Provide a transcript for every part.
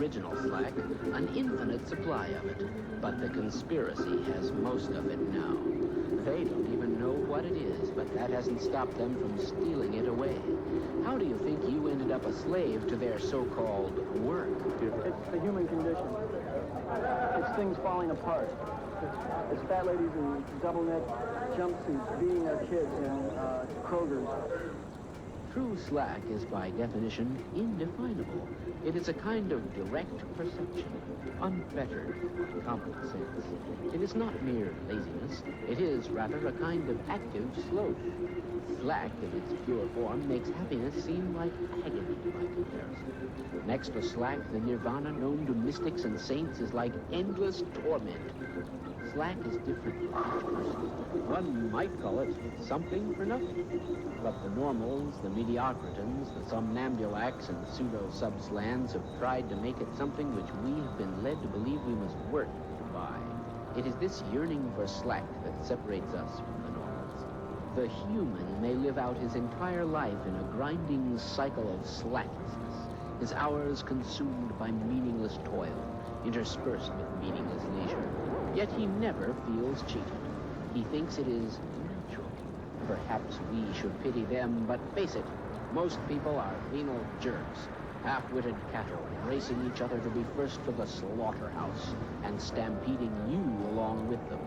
original Slack, an infinite supply of it. But the conspiracy has most of it now. They don't even know what it is, but that hasn't stopped them from stealing it away. How do you think you ended up a slave to their so-called work? It's the human condition. It's things falling apart. It's fat ladies in double-neck jumpsuits beating their kids in Kroger's. True slack is by definition indefinable. It is a kind of direct perception, unfettered by common sense. It is not mere laziness. It is rather a kind of active sloth. Slack, in its pure form, makes happiness seem like agony by comparison. Next to slack, the nirvana known to mystics and saints is like endless torment. Slack is different for each person. One might call it something for nothing. But the normals, the mediocritans, the somnambulacs, and pseudo-subslans have tried to make it something which we have been led to believe we must work to buy. It is this yearning for slack that separates us from the normals. The human may live out his entire life in a grinding cycle of slacklessness, his hours consumed by meaningless toil, interspersed with meaningless leisure. Yet he never feels cheated. He thinks it is natural. Perhaps we should pity them, but face it, most people are venal jerks, half-witted cattle, racing each other to be first to the slaughterhouse, and stampeding you along with them.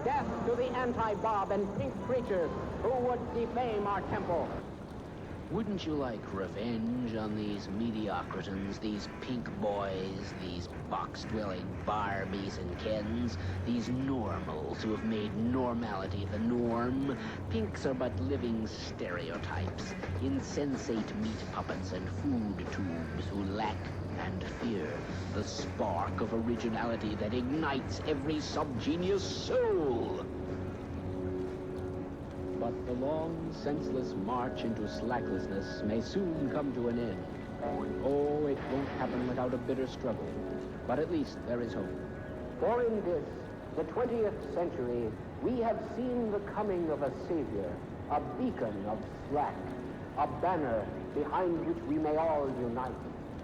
Death to the anti-Bob and pink preachers who would defame our temple. Wouldn't you like revenge on these mediocritans, these pink boys, these box-dwelling Barbies and Kens, these normals who have made normality the norm? Pinks are but living stereotypes, insensate meat puppets and food tubes who lack and fear the spark of originality that ignites every subgenius soul. But the long, senseless march into slacklessness may soon come to an end. Oh, it won't happen without a bitter struggle. But at least there is hope. For in this, the 20th century, we have seen the coming of a savior, a beacon of slack, a banner behind which we may all unite.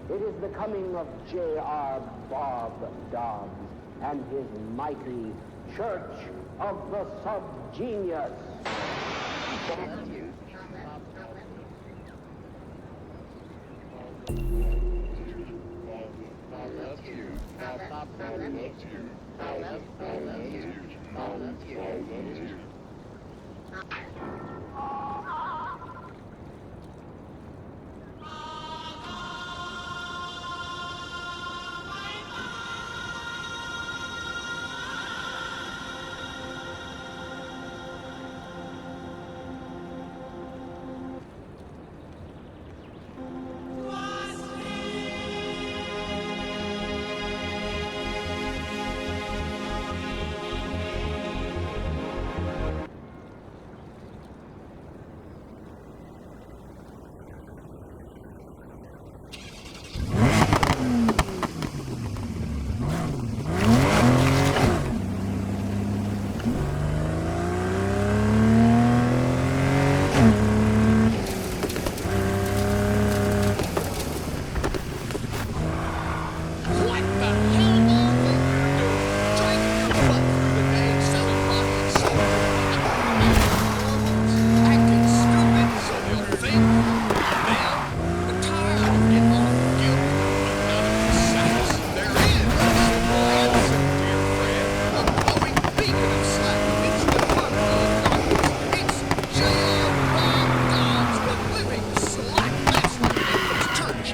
It is the coming of J.R. Bob Dobbs and his mighty Church of the Subgenius.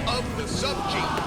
Of the subgenius.